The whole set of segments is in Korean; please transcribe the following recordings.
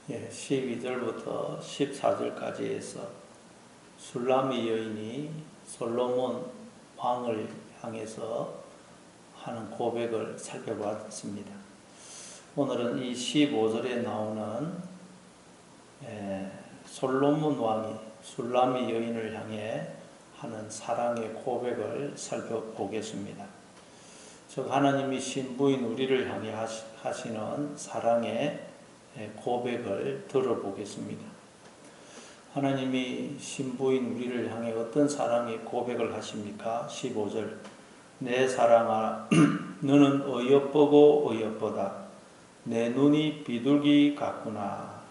12절부터 14절까지 해서 술람미 여인이 솔로몬 왕을 향해서 하는 고백을 살펴봤습니다. 오늘은 이 15절에 나오는 솔로몬 왕이 술람미 여인을 향해 하는 사랑의 고백을 살펴보겠습니다. 즉 하나님이 신부인 우리를 향해 하시는 사랑의 고백을 들어보겠습니다. 하나님이 신부인 우리를 향해 어떤 사랑의 고백을 하십니까? 15절 내 사랑아 너는 어여쁘고 어여쁘다 내 눈이 비둘기 같구나.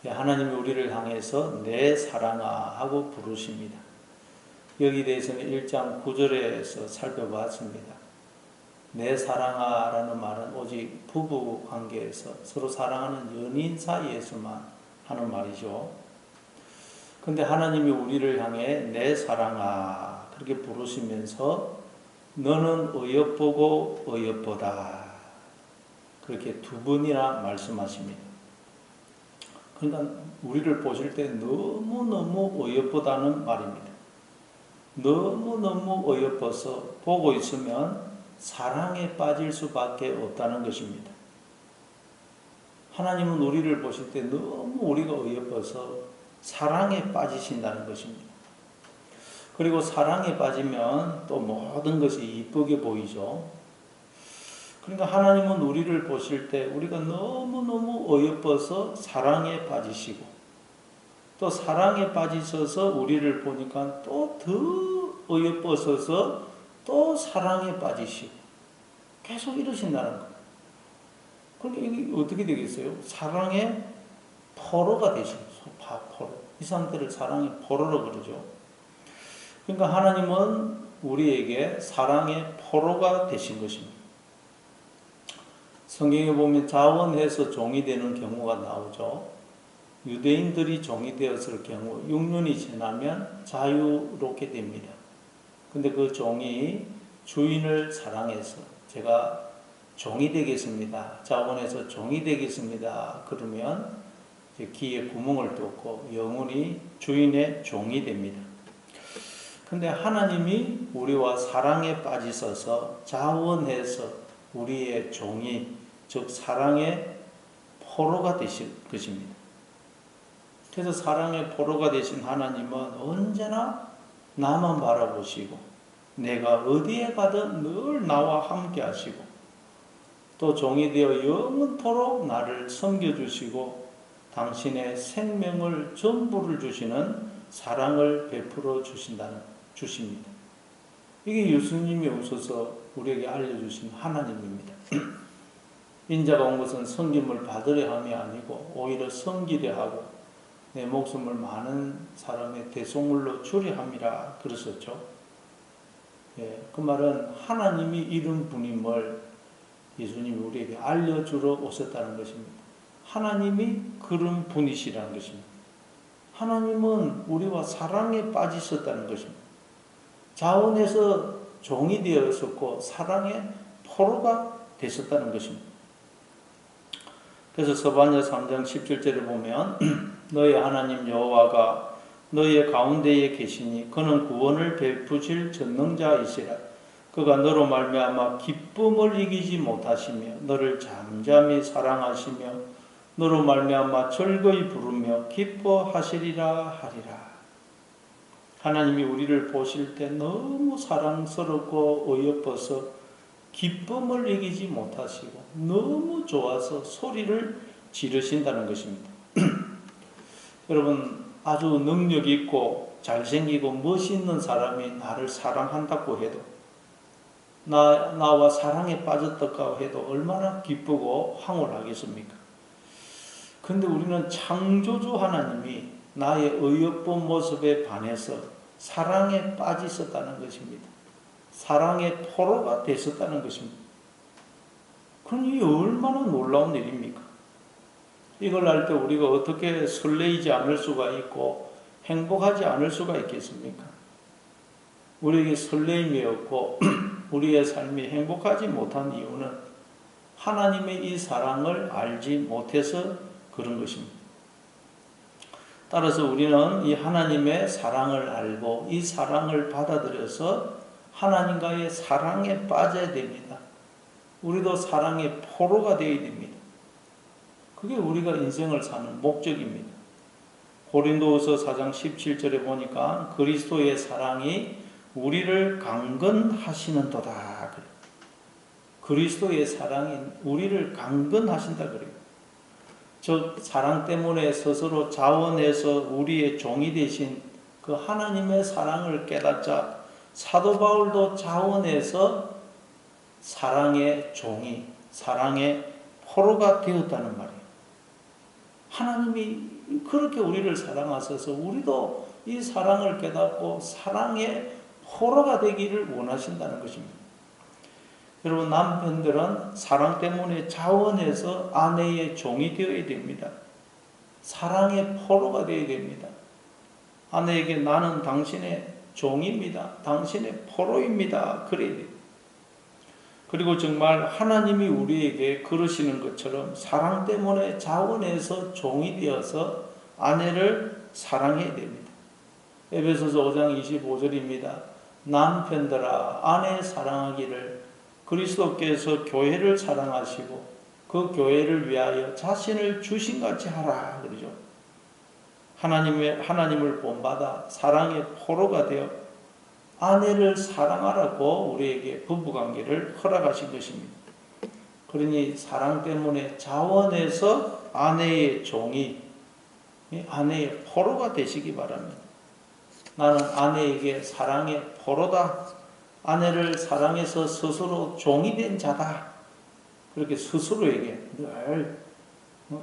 하나님이 우리를 향해서 내 사랑아 하고 부르십니다. 여기에 대해서는 1장 9절에서 살펴봤습니다. 내 사랑아 라는 말은 오직 부부 관계에서 서로 사랑하는 연인 사이에서만 하는 말이죠. 근데 하나님이 우리를 향해 내 사랑아 그렇게 부르시면서 너는 어여쁘고 어여쁘다 그렇게 두 번이나 말씀하십니다. 그러니까 우리를 보실 때 너무너무 어여쁘다는 말입니다. 너무너무 어여뻐서 보고 있으면 사랑에 빠질 수밖에 없다는 것입니다. 하나님은 우리를 보실 때 너무 우리가 어여뻐서 사랑에 빠지신다는 것입니다. 그리고 사랑에 빠지면 또 모든 것이 이쁘게 보이죠. 그러니까 하나님은 우리를 보실 때 우리가 너무너무 어여뻐서 사랑에 빠지시고 또 사랑에 빠지셔서 우리를 보니까 또 더 어여뻐서 또 사랑에 빠지시고 계속 이러신다는 거예요. 그러니까 이게 어떻게 되겠어요? 사랑의 포로가 되시죠. 포로. 이 상태를 사랑의 포로로 그러죠. 그러니까 하나님은 우리에게 사랑의 포로가 되신 것입니다. 성경에 보면 자원해서 종이 되는 경우가 나오죠. 유대인들이 종이 되었을 경우 6년이 지나면 자유롭게 됩니다. 근데 그 종이 주인을 사랑해서 제가 종이 되겠습니다. 자원해서 종이 되겠습니다. 그러면 이제 귀에 구멍을 뚫고 영원히 주인의 종이 됩니다. 근데 하나님이 우리와 사랑에 빠지셔서 자원해서 우리의 종이 즉 사랑의 포로가 되실 것입니다. 그래서 사랑의 포로가 되신 하나님은 언제나 나만 바라보시고 내가 어디에 가든 늘 나와 함께 하시고 또 종이 되어 영원토록 나를 섬겨주시고 당신의 생명을 전부를 주시는 사랑을 베풀어 주십니다. 이게 예수님이 오셔서 우리에게 알려주신 하나님입니다. 인자가 온 것은 섬김을 받으려 함이 아니고 오히려 섬기려 하고 내 목숨을 많은 사람의 대속물로 주려 함이라 그러셨죠. 그 말은 하나님이 이런 분임을 예수님이 우리에게 알려주러 오셨다는 것입니다. 하나님이 그런 분이시라는 것입니다. 하나님은 우리와 사랑에 빠지셨다는 것입니다. 자원해서 종이 되었었고 사랑의 포로가 되셨다는 것입니다. 그래서 서반야 3장 17절에 보면 너희 하나님 여호와가 너희의 가운데에 계시니 그는 구원을 베푸실 전능자이시라. 그가 너로 말미암아 기쁨을 이기지 못하시며 너를 잠잠히 사랑하시며 너로 말미암아 즐거이 부르며 기뻐하시리라 하리라. 하나님이 우리를 보실 때 너무 사랑스럽고 어여뻐서 기쁨을 이기지 못하시고 너무 좋아서 소리를 지르신다는 것입니다. 여러분 아주 능력 있고 잘생기고 멋있는 사람이 나를 사랑한다고 해도 나와 사랑에 빠졌다고 해도 얼마나 기쁘고 황홀하겠습니까? 근데 우리는 창조주 하나님이 나의 어여쁜 모습에 반해서 사랑에 빠지셨다는 것입니다. 사랑의 포로가 되셨다는 것입니다. 그럼 이게 얼마나 놀라운 일입니까? 이걸 알 때 우리가 어떻게 설레이지 않을 수가 있고 행복하지 않을 수가 있겠습니까? 우리에게 설레임이 없고 우리의 삶이 행복하지 못한 이유는 하나님의 이 사랑을 알지 못해서 그런 것입니다. 따라서 우리는 이 하나님의 사랑을 알고 이 사랑을 받아들여서 하나님과의 사랑에 빠져야 됩니다. 우리도 사랑의 포로가 되어야 됩니다. 그게 우리가 인생을 사는 목적입니다. 고린도후서 4장 17절에 보니까 그리스도의 사랑이 우리를 강건하시는도다. 그리스도의 사랑이 우리를 강건하신다 그래요. 즉 사랑 때문에 스스로 자원해서 우리의 종이 되신 그 하나님의 사랑을 깨닫자 사도 바울도 자원해서 사랑의 종이, 사랑의 포로가 되었다는 말이에요. 하나님이 그렇게 우리를 사랑하셔서 우리도 이 사랑을 깨닫고 사랑의 포로가 되기를 원하신다는 것입니다. 여러분, 남편들은 사랑 때문에 자원해서 아내의 종이 되어야 됩니다. 사랑의 포로가 되어야 됩니다. 아내에게 나는 당신의 종입니다. 당신의 포로입니다. 그래야 돼요. 그리고 정말 하나님이 우리에게 그러시는 것처럼 사랑 때문에 자원해서 종이 되어서 아내를 사랑해야 됩니다. 에베소서 5장 25절입니다. 남편들아 아내 사랑하기를 그리스도께서 교회를 사랑하시고 그 교회를 위하여 자신을 주신같이 하라 그러죠. 하나님을 본받아 사랑의 포로가 되어 아내를 사랑하라고 우리에게 부부관계를 허락하신 것입니다. 그러니 사랑 때문에 자원해서 아내의 종이, 아내의 포로가 되시기 바랍니다. 나는 아내에게 사랑의 포로다. 아내를 사랑해서 스스로 종이 된 자다. 그렇게 스스로에게 늘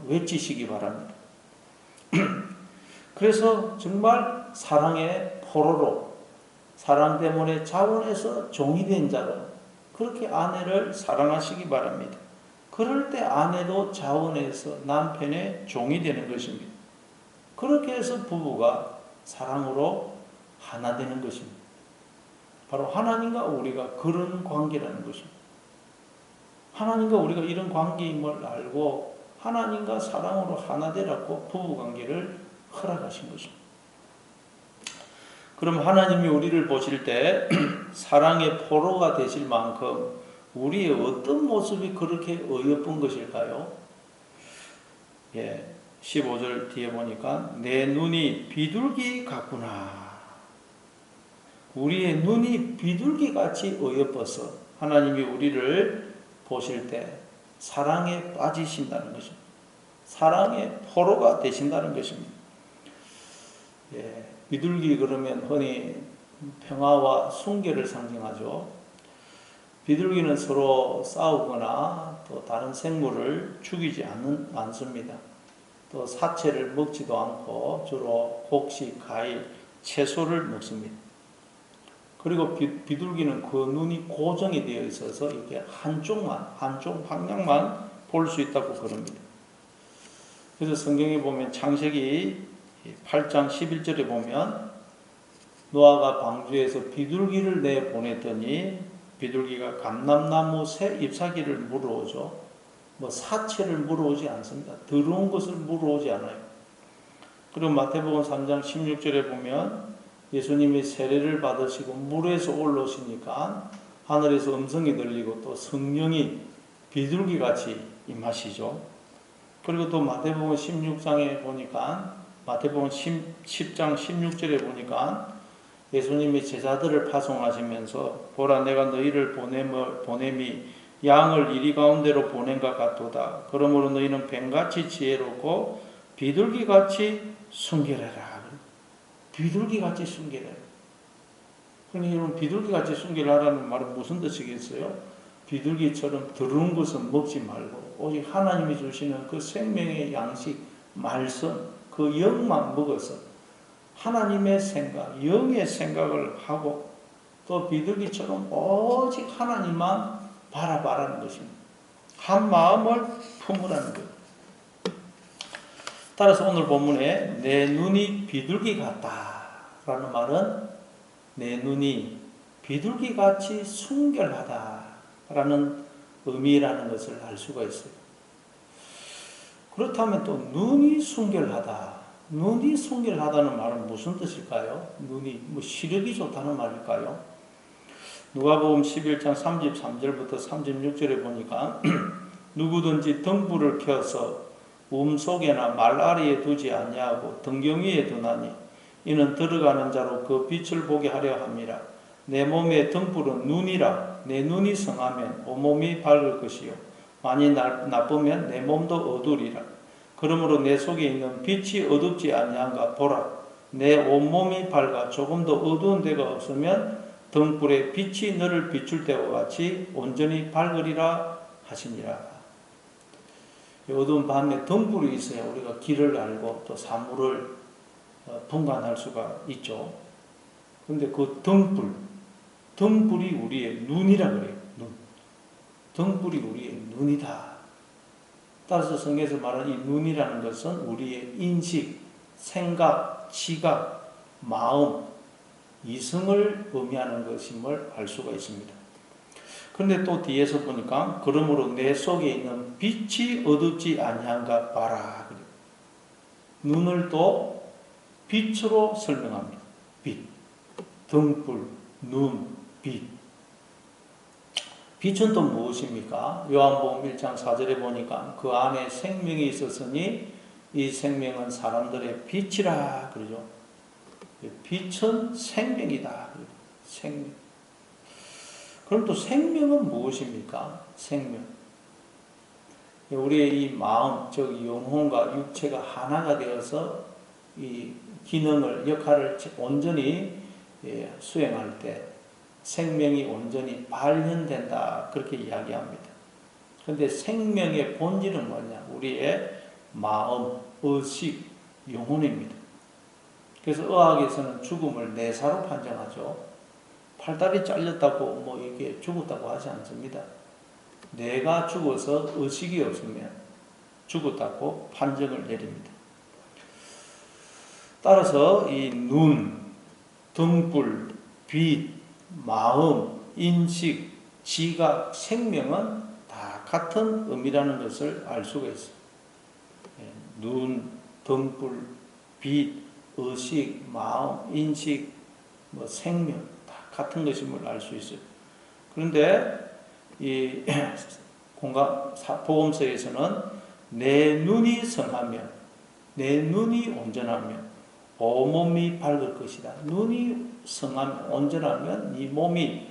외치시기 바랍니다. 그래서 정말 사랑의 포로로 사랑 때문에 자원해서 종이 된 자로 그렇게 아내를 사랑하시기 바랍니다. 그럴 때 아내도 자원해서 남편의 종이 되는 것입니다. 그렇게 해서 부부가 사랑으로 하나 되는 것입니다. 바로 하나님과 우리가 그런 관계라는 것입니다. 하나님과 우리가 이런 관계임을 알고 하나님과 사랑으로 하나 되라고 부부관계를 허락하신 것입니다. 그럼 하나님이 우리를 보실 때 사랑의 포로가 되실 만큼 우리의 어떤 모습이 그렇게 어여쁜 것일까요? 15절 뒤에 보니까 내 눈이 비둘기 같구나. 우리의 눈이 비둘기같이 어여뻐서 하나님이 우리를 보실 때 사랑에 빠지신다는 것입니다. 사랑의 포로가 되신다는 것입니다. 비둘기 그러면 흔히 평화와 순결을 상징하죠. 비둘기는 서로 싸우거나 또 다른 생물을 죽이지 않습니다. 또 사체를 먹지도 않고 주로 곡식, 과일, 채소를 먹습니다. 그리고 비둘기는 그 눈이 고정이 되어 있어서 이렇게 한쪽 방향만 볼 수 있다고 그럽니다. 그래서 성경에 보면 창세기 8장 11절에 보면 노아가 방주에서 비둘기를 내보냈더니 비둘기가 감람나무 새 잎사귀를 물어오죠. 사체를 물어오지 않습니다. 더러운 것을 물어오지 않아요. 그리고 마태복음 3장 16절에 보면 예수님이 세례를 받으시고 물에서 올라오시니까 하늘에서 음성이 들리고 또 성령이 비둘기같이 임하시죠. 그리고 또 마태복음 16장에 보니까 마태복음 10장 16절에 보니까 예수님이 제자들을 파송하시면서 보라 내가 너희를 보냄이 양을 이리 가운데로 보낸 것 같도다. 그러므로 너희는 뱀같이 지혜롭고 비둘기같이 순결해라. 비둘기같이 순결해라. 그러니 여러분 비둘기같이 순결하라는 말은 무슨 뜻이겠어요? 비둘기처럼 더러운 것은 먹지 말고 오직 하나님이 주시는 그 생명의 양식, 말씀, 그 영만 먹어서 하나님의 생각, 영의 생각을 하고 또 비둘기처럼 오직 하나님만 바라바라는 것입니다. 한 마음을 품으라는 것. 따라서 오늘 본문에 내 눈이 비둘기 같다라는 말은 내 눈이 비둘기같이 순결하다라는 의미라는 것을 알 수가 있어요. 그렇다면 또 눈이 순결하다. 눈이 순결하다는 말은 무슨 뜻일까요? 눈이 시력이 좋다는 말일까요? 누가복음 11장 33절부터 36절에 보니까 누구든지 등불을 켜서 속에나 말 아래에 두지 아니하고 등경 위에 두나니 이는 들어가는 자로 그 빛을 보게 하려 함이라. 내 몸의 등불은 눈이라. 내 눈이 성하면 온몸이 밝을 것이요 만일 나쁘면 내 몸도 어두리라. 그러므로 내 속에 있는 빛이 어둡지 아니한가 보라. 내 온몸이 밝아 조금도 어두운 데가 없으면 등불에 빛이 너를 비출 때와 같이 온전히 밝으리라 하시니라. 어두운 밤에 등불이 있어야 우리가 길을 알고 또 사물을 분간할 수가 있죠. 그런데 그 등불이 우리의 눈이라 그래요. 눈. 등불이 우리의 눈이다. 따라서 성경에서 말하는 이 눈이라는 것은 우리의 인식, 생각, 지각, 마음, 이성을 의미하는 것임을 알 수가 있습니다. 그런데 또 뒤에서 보니까 그러므로 내 속에 있는 빛이 어둡지 아니한가 봐라. 눈을 또 빛으로 설명합니다. 빛, 등불, 눈, 빛. 빛은 또 무엇입니까? 요한복음 1장 4절에 보니까 그 안에 생명이 있었으니 이 생명은 사람들의 빛이라 그러죠. 빛은 생명이다. 생명. 그럼 또 생명은 무엇입니까? 생명. 우리의 이 마음, 즉 영혼과 육체가 하나가 되어서 이 기능을, 역할을 온전히 수행할 때 생명이 온전히 발현된다. 그렇게 이야기합니다. 그런데 생명의 본질은 뭐냐? 우리의 마음, 의식, 영혼입니다. 그래서 의학에서는 죽음을 내사로 판정하죠. 팔다리 잘렸다고 이게 죽었다고 하지 않습니다. 뇌가 죽어서 의식이 없으면 죽었다고 판정을 내립니다. 따라서 이 눈, 등불, 빛, 마음, 인식, 지각, 생명은 다 같은 의미라는 것을 알 수가 있어요. 눈, 등불, 빛, 의식, 마음, 인식, 생명 다 같은 것임을 알 수 있어요. 그런데 이 복음서에서는 내 눈이 성하면, 내 눈이 온전하면 온몸이 밝을 것이다. 눈이 성하면, 온전하면 네 몸이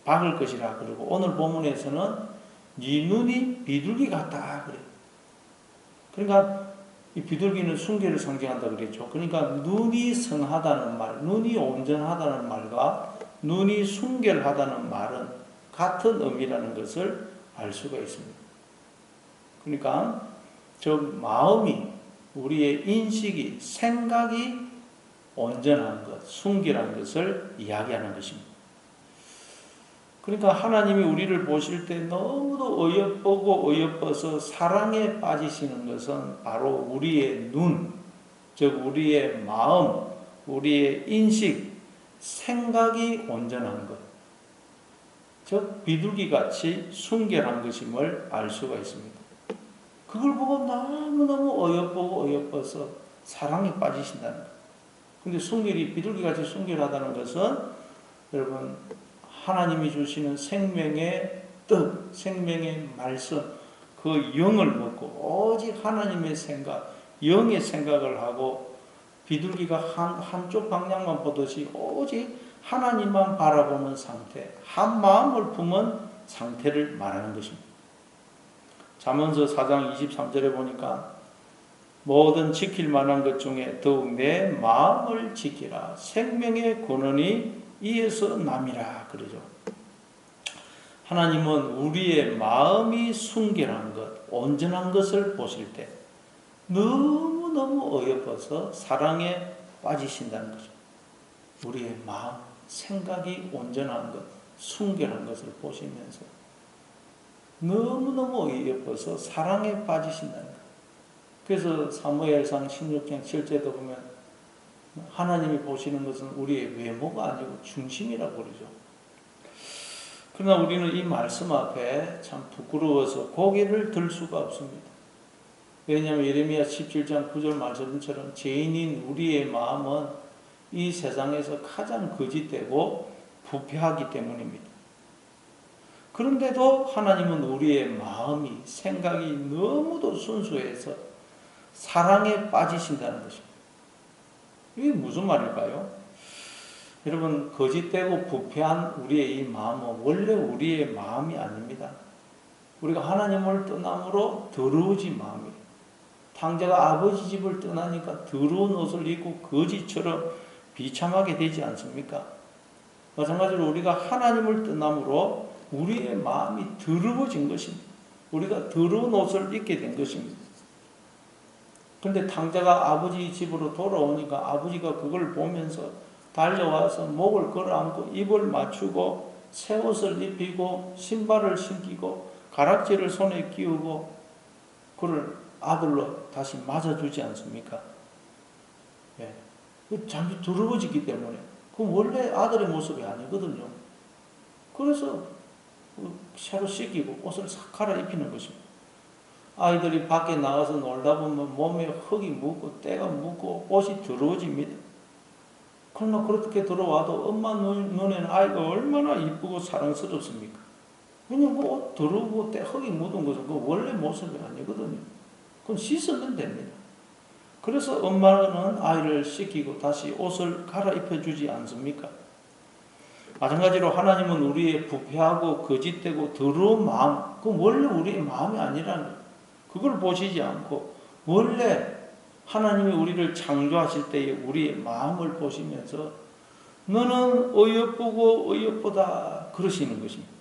밝을 것이라 그러고, 오늘 본문에서는 네 눈이 비둘기 같다 그래요. 그러니까 이 비둘기는 순결을 상징한다 그랬죠. 그러니까 눈이 성하다는 말, 눈이 온전하다는 말과 눈이 순결하다는 말은 같은 의미라는 것을 알 수가 있습니다. 그러니까 저 마음이, 우리의 인식이, 생각이 온전한 것, 순결한 것을 이야기하는 것입니다. 그러니까 하나님이 우리를 보실 때 너무도 어여쁘고 어여뻐서 사랑에 빠지시는 것은 바로 우리의 눈, 즉 우리의 마음, 우리의 인식, 생각이 온전한 것, 즉 비둘기같이 순결한 것임을 알 수가 있습니다. 그걸 보고 너무너무 어여쁘고 어여뻐서 사랑에 빠지신다는 것. 근데 순결이 비둘기같이 순결하다는 것은 여러분 하나님이 주시는 생명의 떡, 생명의 말씀, 그 영을 먹고 오직 하나님의 생각, 영의 생각을 하고 비둘기가 한쪽 방향만 보듯이 오직 하나님만 바라보는 상태, 한 마음을 품은 상태를 말하는 것입니다. 잠언서 4장 23절에 보니까 모든 지킬 만한 것 중에 더욱 내 마음을 지키라. 생명의 근원이 이에서 남이라 그러죠. 하나님은 우리의 마음이 순결한 것, 온전한 것을 보실 때 너무너무 어여뻐서 사랑에 빠지신다는 거죠. 우리의 마음, 생각이 온전한 것, 순결한 것을 보시면서 너무너무 어여뻐서 사랑에 빠지신다는 것. 그래서 사무엘상 16장 7절도 보면 하나님이 보시는 것은 우리의 외모가 아니고 중심이라고 그러죠. 그러나 우리는 이 말씀 앞에 참 부끄러워서 고개를 들 수가 없습니다. 왜냐하면 예레미야 17장 9절 말씀처럼 죄인인 우리의 마음은 이 세상에서 가장 거짓되고 부패하기 때문입니다. 그런데도 하나님은 우리의 마음이, 생각이 너무도 순수해서 사랑에 빠지신다는 것입니다. 이게 무슨 말일까요? 여러분, 거짓되고 부패한 우리의 이 마음은 원래 우리의 마음이 아닙니다. 우리가 하나님을 떠남으로 더러워진 마음이에요. 탕자가 아버지 집을 떠나니까 더러운 옷을 입고 거지처럼 비참하게 되지 않습니까? 마찬가지로 우리가 하나님을 떠남으로 우리의 마음이 더러워진 것입니다. 우리가 더러운 옷을 입게 된 것입니다. 그런데 탕자가 아버지 집으로 돌아오니까 아버지가 그걸 보면서 달려와서 목을 걸어안고 입을 맞추고 새 옷을 입히고 신발을 신기고 가락지를 손에 끼우고 그를 아들로 다시 맞아주지 않습니까? 예. 잠시 더러워지기 때문에. 그럼 원래 아들의 모습이 아니거든요. 그래서 새로 씻기고 옷을 싹 갈아입히는 것입니다. 아이들이 밖에 나가서 놀다 보면 몸에 흙이 묻고 때가 묻고 옷이 더러워집니다. 그러나 그렇게 들어와도 엄마 눈에는 아이가 얼마나 이쁘고 사랑스럽습니까? 왜냐면 그 옷 더러우고 때 흙이 묻은 것은 그 원래 모습이 아니거든요. 그건 씻으면 됩니다. 그래서 엄마는 아이를 씻기고 다시 옷을 갈아입혀 주지 않습니까? 마찬가지로 하나님은 우리의 부패하고 거짓되고 더러운 마음, 그 원래 우리의 마음이 아니라는 거예요. 그걸 보시지 않고 원래 하나님이 우리를 창조하실 때에 우리의 마음을 보시면서 너는 어여쁘고 어여쁘다 그러시는 것입니다.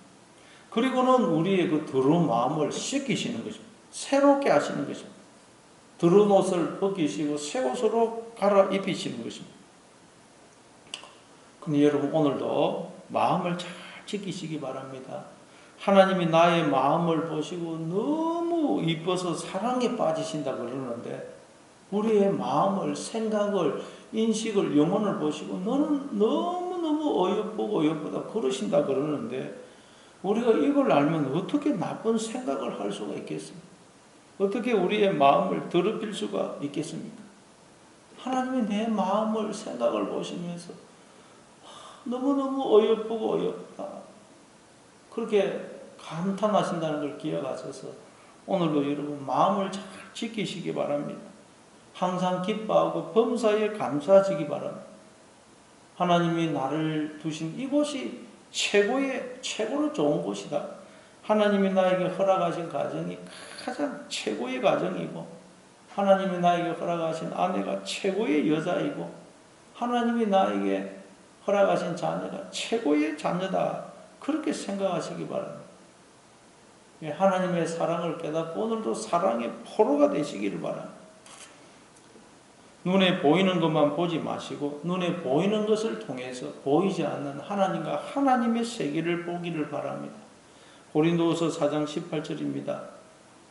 그리고는 우리의 그 더러운 마음을 씻기시는 것입니다. 새롭게 하시는 것입니다. 더러운 옷을 벗기시고 새 옷으로 갈아입히시는 것입니다. 그럼 여러분 오늘도 마음을 잘 지키시기 바랍니다. 하나님이 나의 마음을 보시고 너무 이뻐서 사랑에 빠지신다 그러는데 우리의 마음을, 생각을, 인식을, 영혼을 보시고 너는 너무너무 어여쁘고 어여쁘다 그러신다 그러는데 우리가 이걸 알면 어떻게 나쁜 생각을 할 수가 있겠습니까? 어떻게 우리의 마음을 더럽힐 수가 있겠습니까? 하나님이 내 마음을, 생각을 보시면서 너무너무 어여쁘고 어여쁘다 그렇게 감탄하신다는 걸 기억하셔서 오늘도 여러분 마음을 잘 지키시기 바랍니다. 항상 기뻐하고 범사에 감사하시기 바랍니다. 하나님이 나를 두신 이곳이 최고로 좋은 곳이다. 하나님이 나에게 허락하신 가정이 가장 최고의 가정이고 하나님이 나에게 허락하신 아내가 최고의 여자이고 하나님이 나에게 허락하신 자녀가 최고의 자녀다. 그렇게 생각하시기 바랍니다. 하나님의 사랑을 깨닫고 오늘도 사랑의 포로가 되시기를 바랍니다. 눈에 보이는 것만 보지 마시고 눈에 보이는 것을 통해서 보이지 않는 하나님과 하나님의 세계를 보기를 바랍니다. 고린도후서 4장 18절입니다.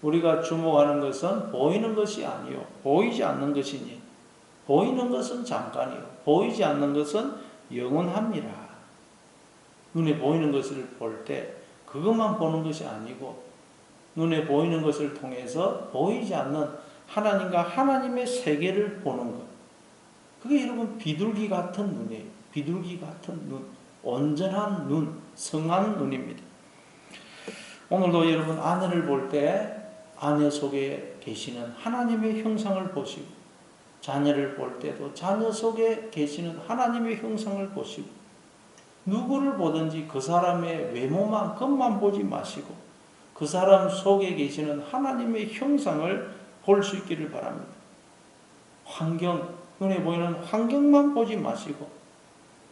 우리가 주목하는 것은 보이는 것이 아니요 보이지 않는 것이니 보이는 것은 잠깐이요 보이지 않는 것은 영원합니다. 눈에 보이는 것을 볼 때 그것만 보는 것이 아니고 눈에 보이는 것을 통해서 보이지 않는 하나님과 하나님의 세계를 보는 것. 그게 여러분 비둘기 같은 눈이에요. 비둘기 같은 눈, 온전한 눈, 성한 눈입니다. 오늘도 여러분 아내를 볼 때 아내 속에 계시는 하나님의 형상을 보시고 자녀를 볼 때도 자녀 속에 계시는 하나님의 형상을 보시고 누구를 보든지 그 사람의 외모만 겉만 보지 마시고 그 사람 속에 계시는 하나님의 형상을 볼 수 있기를 바랍니다. 환경, 눈에 보이는 환경만 보지 마시고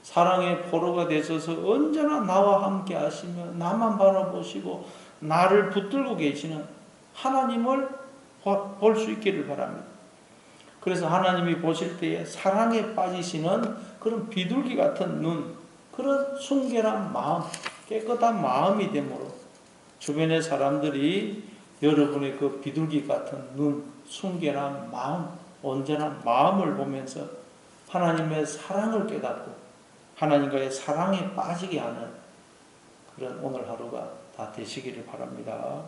사랑의 포로가 되셔서 언제나 나와 함께 하시며 나만 바라보시고 나를 붙들고 계시는 하나님을 볼 수 있기를 바랍니다. 그래서 하나님이 보실 때에 사랑에 빠지시는 그런 비둘기 같은 눈, 그런 순결한 마음, 깨끗한 마음이 되므로 주변의 사람들이 여러분의 그 비둘기 같은 눈, 순결한 마음, 온전한 마음을 보면서 하나님의 사랑을 깨닫고 하나님과의 사랑에 빠지게 하는 그런 오늘 하루가 다 되시기를 바랍니다.